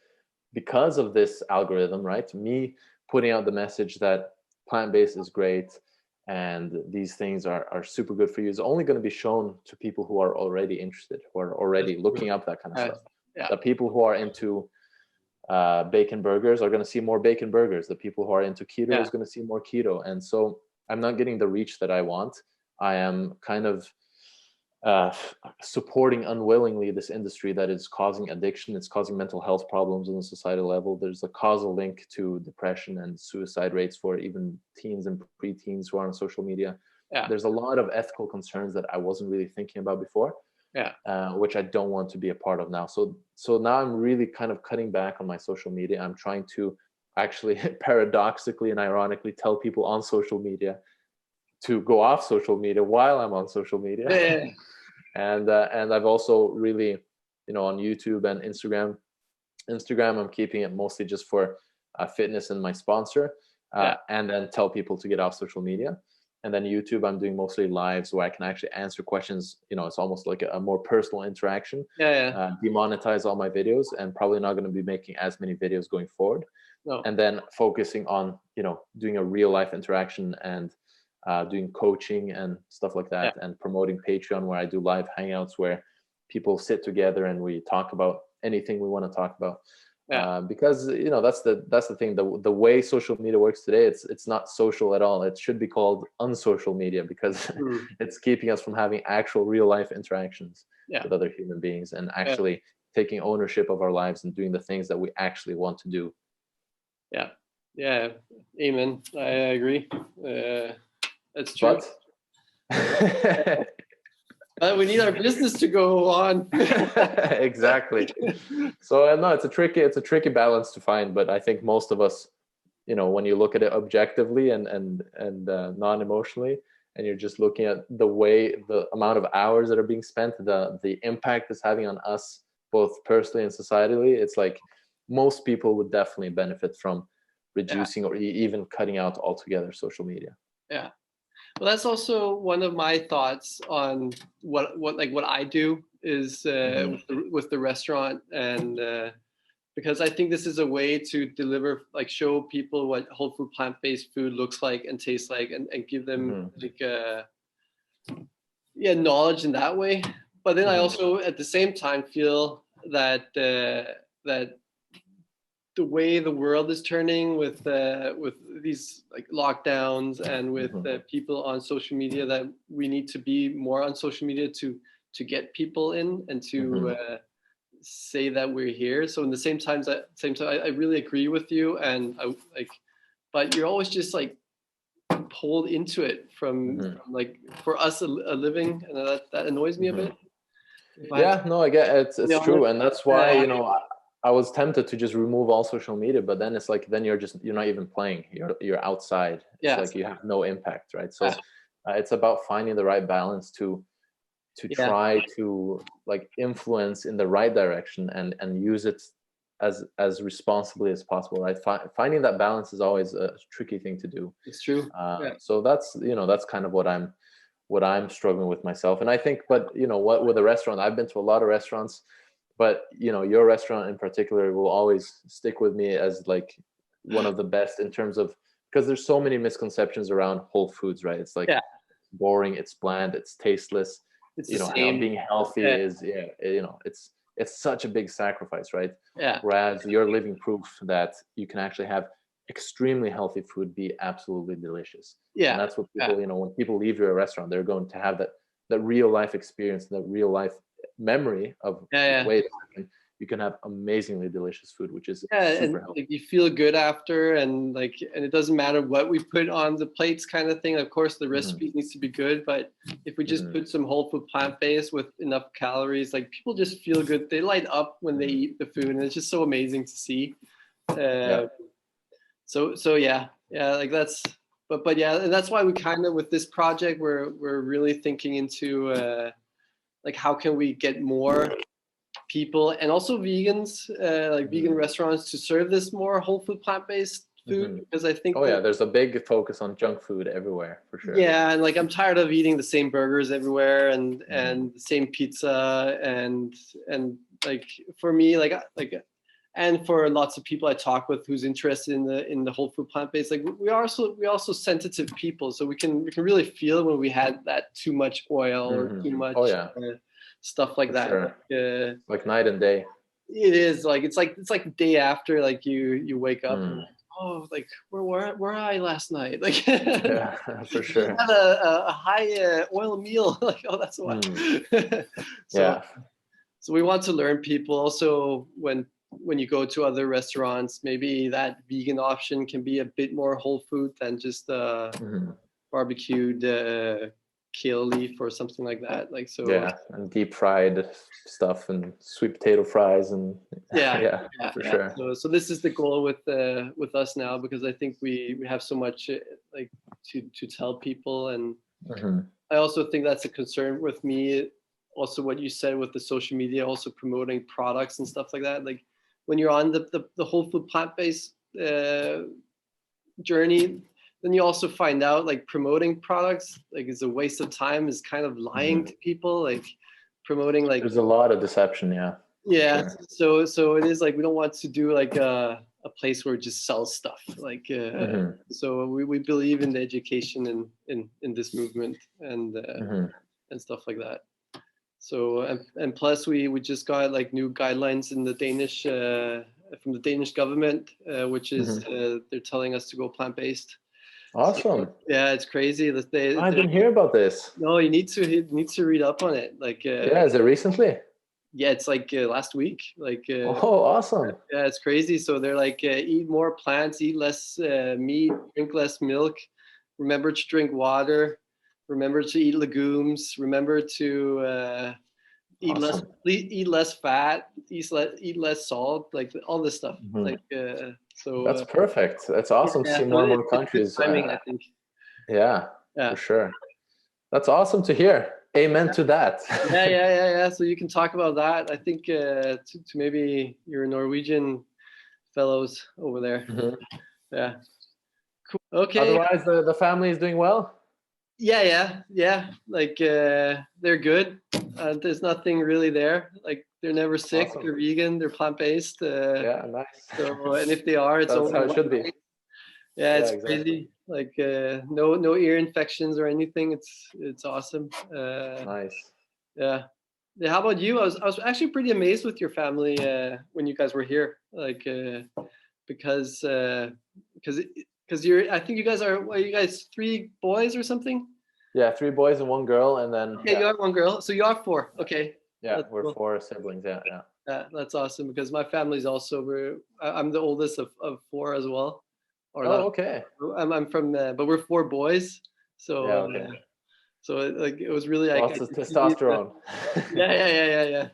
because of this algorithm, right? Me putting out the message that plant-based is great and these things are super good for you is only going to be shown to people who are already interested, who are already looking up that kind of stuff. Yeah. The people who are into bacon burgers are going to see more bacon burgers. The people who are into keto is going to see more keto. And so I'm not getting the reach that I want. I am kind of supporting unwillingly this industry that is causing addiction. It's causing mental health problems on the societal level. There's a causal link to depression and suicide rates for even teens and preteens who are on social media. There's a lot of ethical concerns that I wasn't really thinking about before, which I don't want to be a part of now. So now I'm really kind of cutting back on my social media. I'm trying to actually paradoxically and ironically tell people on social media to go off social media while I'm on social media. And I've also really, on YouTube and Instagram, I'm keeping it mostly just for fitness and my sponsor, and then tell people to get off social media. And then YouTube, I'm doing mostly lives where I can actually answer questions. It's almost like a more personal interaction. Demonetize all my videos, and probably not going to be making as many videos going forward. And then focusing on, doing a real life interaction and doing coaching and stuff like that, and promoting Patreon, where I do live hangouts where people sit together and we talk about anything we want to talk about. Because that's the thing. The way social media works today, it's not social at all. It should be called unsocial media, because it's keeping us from having actual real life interactions with other human beings and actually taking ownership of our lives and doing the things that we actually want to do. Amen. I agree. That's true. But we need our business to go on. Exactly. So no, it's a tricky balance to find. But I think most of us, when you look at it objectively and non-emotionally, and you're just looking at the amount of hours that are being spent, the impact it's having on us both personally and societally, it's like most people would definitely benefit from reducing or even cutting out altogether social media. Well, that's also one of my thoughts on what I do is with the restaurant, and because I think this is a way to deliver, show people what whole food plant-based food looks like and tastes like, and give them knowledge in that way. But then I also at the same time feel that that the way the world is turning with these lockdowns and with people on social media, that we need to be more on social media to get people in and to say that we're here. So in the same time, I really agree with you, and but you're always just pulled into it from for us a living, and that annoys me a bit. I get it. It's true, and that's why I was tempted to just remove all social media, but then it's then you're not even playing. You're outside. It's you have no impact, right? So it's about finding the right balance to try to influence in the right direction and use it as responsibly as possible, right? Finding that balance is always a tricky thing to do. It's true. So that's that's kind of what I'm struggling with myself. And I think, but what with a restaurant, I've been to a lot of restaurants. But your restaurant in particular will always stick with me as one of the best in terms of, because there's so many misconceptions around whole foods, right? It's boring, it's bland, it's tasteless. It's being healthy is it's such a big sacrifice, right? Whereas you're living proof that you can actually have extremely healthy food be absolutely delicious. And that's what people when people leave your restaurant, they're going to have that real life experience, that real life memory of wait a second, you can have amazingly delicious food, which is super healthy. You feel good after, and it doesn't matter what we put on the plates, kind of thing. Of course the recipe needs to be good, but if we just put some whole food plant-based with enough calories, people just feel good. They light up when they eat the food, and it's just so amazing to see. That's and that's why we kind of, with this project, we're really thinking into how can we get more people, and also vegans, vegan restaurants, to serve this more whole food plant-based food, because I think there's a big focus on junk food everywhere, for sure. And I'm tired of eating the same burgers everywhere and the same pizza and like for me, and for lots of people I talk with who's interested in the whole food plant-based, like we also sensitive people, so we can really feel when we had that too much oil or too much stuff like for that. Sure. Like night and day. It is like it's like the day after, like you wake up and like, oh, like where were I last night? Like yeah, for sure. Had a high oil meal. Like, oh, that's why. So we want to learn people also when you go to other restaurants, maybe that vegan option can be a bit more whole food than just barbecued kale leaf or something like that. Like so. Yeah, and deep fried stuff and sweet potato fries and for sure. So this is the goal with us now, because I think we have so much like to tell people, and I also think that's a concern with me. Also, what you said with the social media, also promoting products and stuff like that. Like when you're on the whole food plant-based journey, then you also find out like promoting products like is a waste of time, is kind of lying to people, like promoting like there's a lot of deception. Sure. So it is like we don't want to do like a place where it just sells stuff, like so we believe in the education in this movement and stuff like that. So and plus we just got like new guidelines in the Danish from the Danish government, which is they're telling us to go plant-based. Awesome. So, yeah, it's crazy that I didn't hear about this. No, you need to read up on it. Like is it recently? Yeah, it's like last week. Like oh, awesome. Yeah, it's crazy. So they're like eat more plants, eat less meat, drink less milk, remember to drink water, remember to eat legumes, remember to eat less fat, eat less salt, like all this stuff. Like so that's perfect. That's awesome to see more and more countries. Timing, I think. Yeah, for sure. That's awesome to hear. Amen to that. Yeah. So you can talk about that. I think to maybe your Norwegian fellows over there. Yeah. Cool. Okay. Otherwise, the family is doing well. Yeah. Like they're good. There's nothing really there. Like they're never sick. Awesome. They're vegan. They're plant-based. Yeah, nice. So and if they are, it's that's how it should be. Yeah, it's crazy. Like no ear infections or anything. It's awesome. Nice. Yeah. How about you? I was actually pretty amazed with your family when you guys were here. Like because you're. I think you guys are. What, you guys 3 boys or something? Yeah, 3 boys and 1 girl, and then. Okay, you have 1 girl. So you are 4. Okay. Yeah, we're cool. 4 siblings. Yeah. Yeah, that's awesome because my family's also. I'm the oldest of 4 as well. Okay. I'm from, but we're 4 boys, so so it was really like lots of testosterone. Yeah.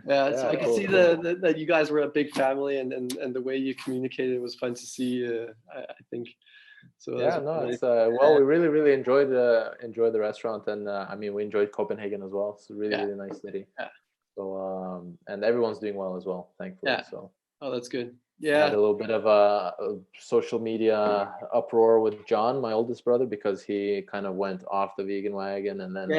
So I could see that you guys were a big family, and the way you communicated was fun to see. I think. So it's we really enjoyed the restaurant, and I mean we enjoyed Copenhagen as well. It's a really nice city. Yeah. So and everyone's doing well as well, thankfully. Yeah. So. Oh, that's good. Yeah, had a little bit of a social media uproar with John, my oldest brother, because he kind of went off the vegan wagon, and then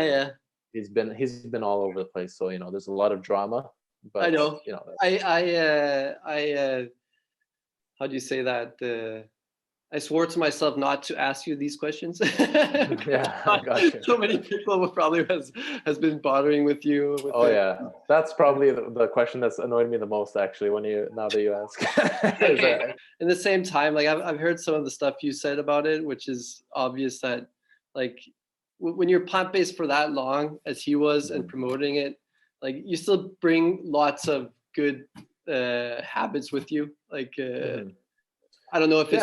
he's been all over the place. So there's a lot of drama. But I know. I how do you say that? I swore to myself not to ask you these questions. Yeah, I got you. So many people probably has been bothering with you. That's probably the question that's annoyed me the most, actually. Now that you ask. In the same time, like I've heard some of the stuff you said about it, which is obvious that like when you're plant-based for that long as he was and promoting it, like you still bring lots of good habits with you, like. I don't know if he's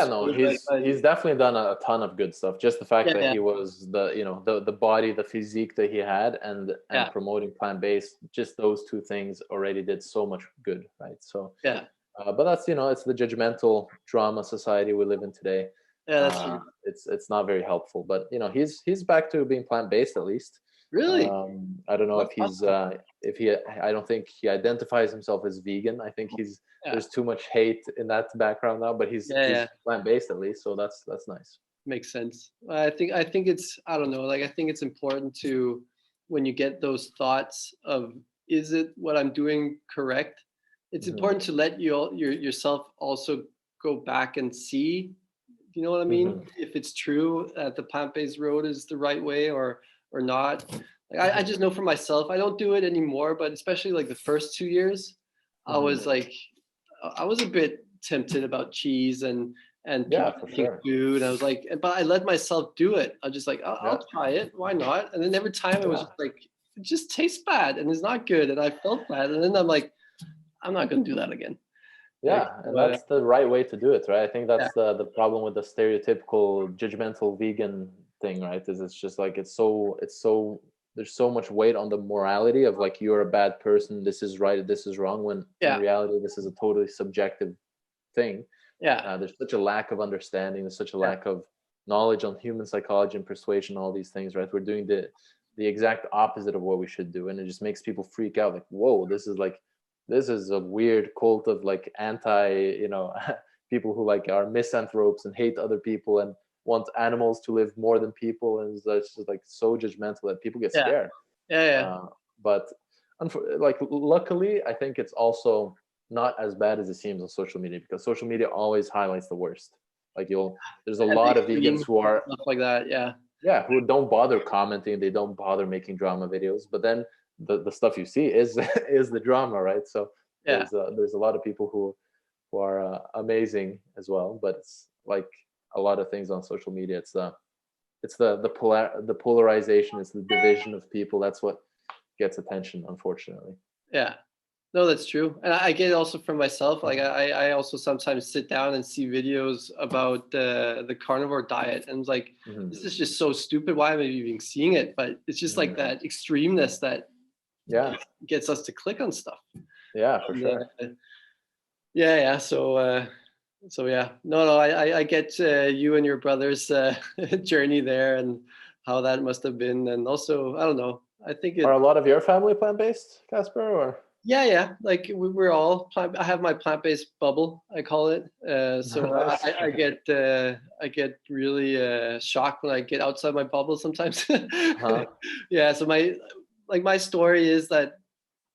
definitely done a ton of good stuff. Just the fact that he was the body, the physique that he had, and promoting plant-based, just those 2 things already did so much good, right? So but that's it's the judgmental drama society we live in today. Yeah, that's true. It's not very helpful, but he's back to being plant-based at least. Really? I don't know if he's I don't think he identifies himself as vegan. I think there's too much hate in that background now, but he's plant-based at least, so that's nice. Makes sense. I think it's, I don't know, like I think it's important to, when you get those thoughts of is it what I'm doing correct? It's important to let yourself also go back and see, you know what I mean? If it's true that the plant-based road is the right way or not. Like I just know for myself, I don't do it anymore, but especially like the first 2 years, I was like, I was a bit tempted about cheese and Yeah, people for eating sure. food. I was like, but I let myself do it. I was just like, I'll try it. Why not? And then every time it was just like, it just tastes bad and it's not good. And I felt bad. And then I'm like, I'm not going to do that again. Like, Yeah, and that's the right way to do it, right? I think yeah, that's the problem with the stereotypical judgmental vegan thing, right? Is it's just like it's so there's so much weight on the morality of like you're a bad person, this is right, this is wrong, when in yeah, reality this is a totally subjective thing. yeah, There's such a lack of understanding, there's such a yeah, lack of knowledge on human psychology and persuasion, all these things, right? We're doing the exact opposite of what we should do, and it just makes people freak out. Like, whoa, this is a weird cult of like anti, people who like are misanthropes and hate other people and want animals to live more than people, and it's just like so judgmental that people get yeah, scared. yeah, yeah, But like luckily, I think it's also not as bad as it seems on social media, because social media always highlights the worst. Like there's a and the lot of vegans extreme who are, stuff like that. Yeah, yeah, who don't bother commenting, they don't bother making drama videos, but then the stuff you see is is the drama, right? So yeah, there's a lot of people who are amazing as well, but it's like a lot of things on social media, it's the polarization, it's the division of people, that's what gets attention, unfortunately. yeah. No, that's true. And I get it also from myself. Like I also sometimes sit down and see videos about the carnivore diet, and it's like, Hmm. this is just so stupid. Why am I even seeing it? But it's just like that extremeness that Yeah, gets us to click on stuff. yeah, for And, sure. yeah, yeah. So yeah. No, I get you and your brother's journey there and how that must have been. And also, I don't know. I think Are it. a lot of your family plant-based, Casper, or? Yeah, yeah. Like we're all plant. I have my plant-based bubble, I call it. So Nice. I get really shocked when I get outside my bubble sometimes. Huh. Yeah. So my story is that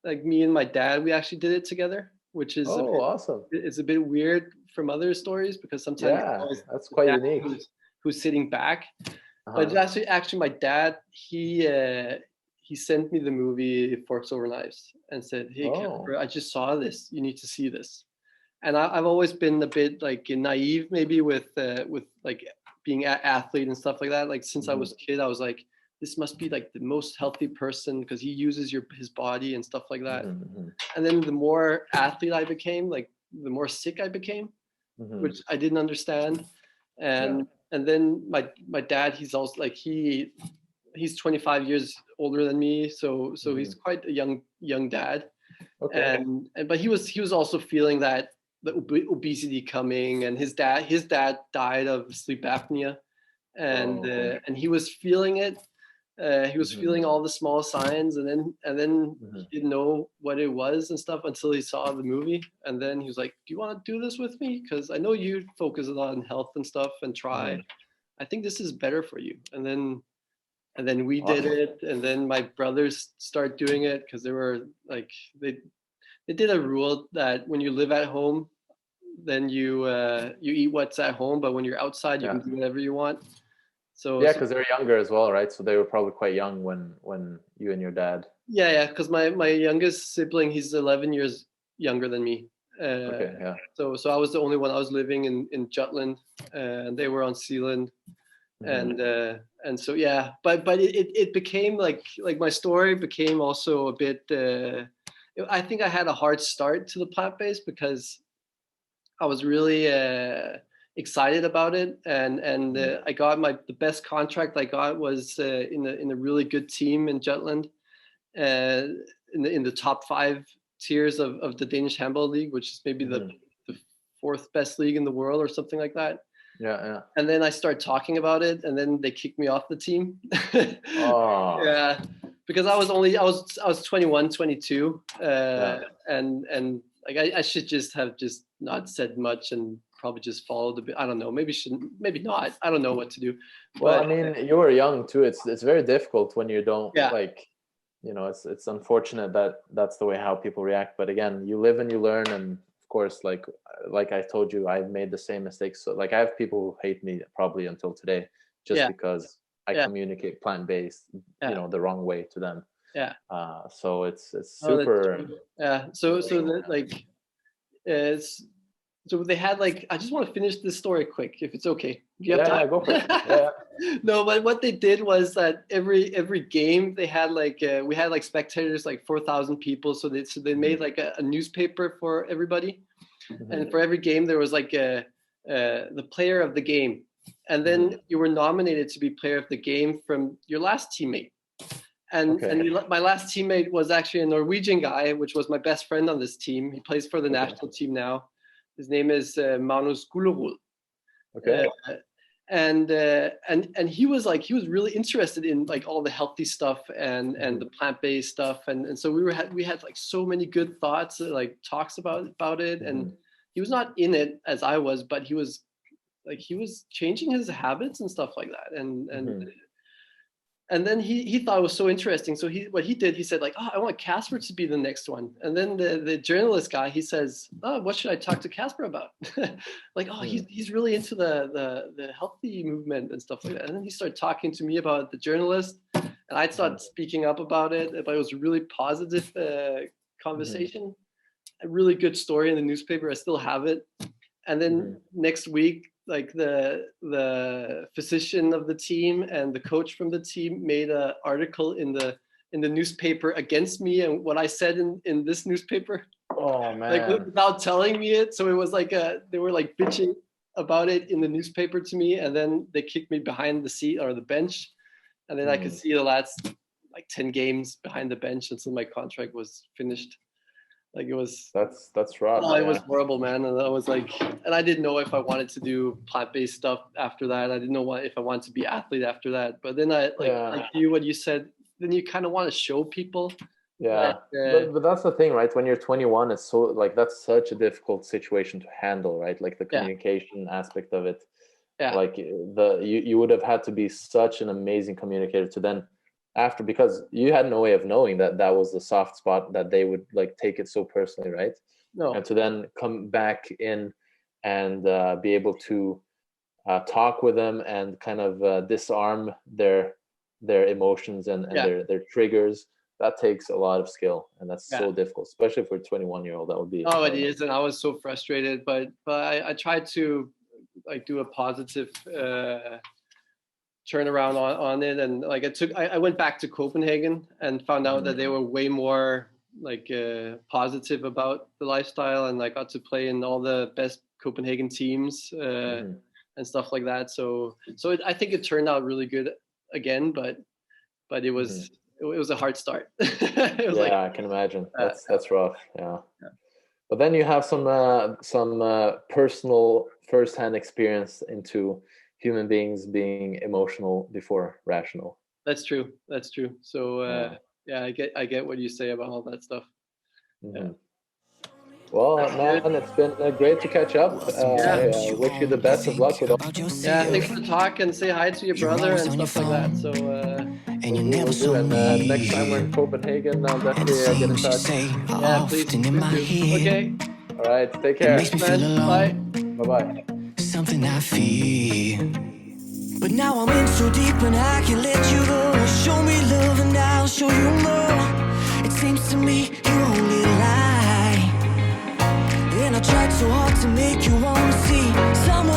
like me and my dad, we actually did it together, which is a Oh, bit, awesome. it's a bit weird from other stories because sometimes it's Yeah, always that's the quite dad unique. who's sitting back. But it's Uh-huh. actually my dad. He sent me the movie Forks Over Knives and said, "Hey, Oh. Casper, I just saw this. You need to see this." And I've always been a bit like naive, maybe with like being an athlete and stuff like that. Like since I Hmm. was a kid, I was like, this must be like the most healthy person because he uses his body and stuff like that. Hmm. And then the more athlete I became, like the more sick I became, Hmm. which I didn't understand. Yeah. And then my dad, he's also like he's 25 years older than me, so Hmm. he's quite a young dad. Okay. And but he was also feeling that the obesity coming, and his dad died of sleep apnea, Oh, okay. and he was feeling it. He was Hmm. feeling all the small signs, and then Hmm. he didn't know what it was and stuff until he saw the movie. And then he was like, "Do you want to do this with me? Because I know you focus a lot on health and stuff, and try. Hmm. I think this is better for you." And then we did Awesome. it, and then my brothers start doing it because they were like they did a rule that when you live at home, then you eat what's at home, but when you're outside, you Yeah. can do whatever you want. So, Yeah, so because they're younger as well, right? So they were probably quite young when you and your dad. yeah, yeah, because my youngest sibling, he's 11 years younger than me. Uh, Okay. Yeah. so I was the only one. I was living in Jutland, and they were on Sealand, Hmm. and so yeah. But it became like my story became also a bit. I think I had a hard start to the plant based because I was really excited about it, and Hmm. I got the best contract I got was in a really good team in Jutland, uh, in the top 5 tiers of the Danish Handball League, which is maybe the Hmm. the fourth best league in the world or something like that. Yeah. Yeah. And then I started talking about it, and then they kicked me off the team. Oh. Yeah, because I was 21, 22, Yeah. and like I should just have just not said much and probably just followed a bit. I don't know. Maybe shouldn't. Maybe not. I don't know what to do. Well, I But mean, you were young too. It's very difficult when you don't yeah, like. it's unfortunate that that's the way how people react. But again, you live and you learn, and of course, like I told you, I've made the same mistakes. So like I have people who hate me probably until today just because I communicate plant-based, the wrong way to them. Yeah. So it's super. So so they had like, I just want to finish this story quick, if it's okay. Do you have time? Go for it. Yeah. No, but what they did was that every game they had like we had like spectators, like 4,000 people. So they made like a newspaper for everybody, and for every game there was like the player of the game, and then you were nominated to be player of the game from your last teammate. And my last teammate was actually a Norwegian guy, which was my best friend on this team. He plays for the national team now. His name is Magnus Gullerud. Okay. And he was really interested in like all the healthy stuff and the plant-based stuff. And so we had like so many good thoughts, like talks about it. And he was not in it as I was, but he was changing his habits and stuff like that. And then he thought it was so interesting. So he said like, I want Casper to be the next one. And then the journalist guy, he says, what should I talk to Casper about? Like, he's really into the healthy movement and stuff like that. And then he started talking to me about the journalist, and I'd start speaking up about it. But it was a really positive conversation, a really good story in the newspaper. I still have it. And then next week, like the physician of the team and the coach from the team made an article in the newspaper against me and what I said in this newspaper. Oh man! Like without telling me it, so it was like they were like bitching about it in the newspaper to me, and then they kicked me behind the seat or the bench, and then I could see the last like 10 games behind the bench until my contract was finished. Like it was. That's rough. It was horrible, man. And I was like, and I didn't know if I wanted to do plant-based stuff after that. I didn't know if I wanted to be athlete after that. But then like what you said, then you kind of want to show people. Yeah, but that's the thing, right? When you're 21, it's so like that's such a difficult situation to handle, right? Like the communication aspect of it. Yeah. Like you would have had to be such an amazing communicator to then. After, because you had no way of knowing that was the soft spot, that they would like take it so personally, right? No. And to then come back in and be able to talk with them and kind of disarm their emotions and their triggers, that takes a lot of skill, and that's so difficult, especially for a 21-year-old. That would be it is, and I was so frustrated, but I tried to like do a positive turnaround on it, and like I went back to Copenhagen and found out that they were way more like positive about the lifestyle, and I got to play in all the best Copenhagen teams and stuff like that. So I think it turned out really good again, but it was a hard start. I can imagine. That's rough. Yeah. But then you have some personal first-hand experience into human beings being emotional before rational. That's true. So I get what you say about all that stuff. Well, man, it's been great to catch up. I wish you the best of luck with all. Yeah, thanks for the talk, and say hi to your brother and stuff like that. So and you never saw me. Next time we're in Copenhagen, I'll definitely get in touch. Yeah, please. Okay. All right, take care. Bye. Bye. Something I feel, but now I'm in so deep and I can let you go. Show me love and I'll show you more. It seems to me you only lie, and I tried so hard to make you wanna see someone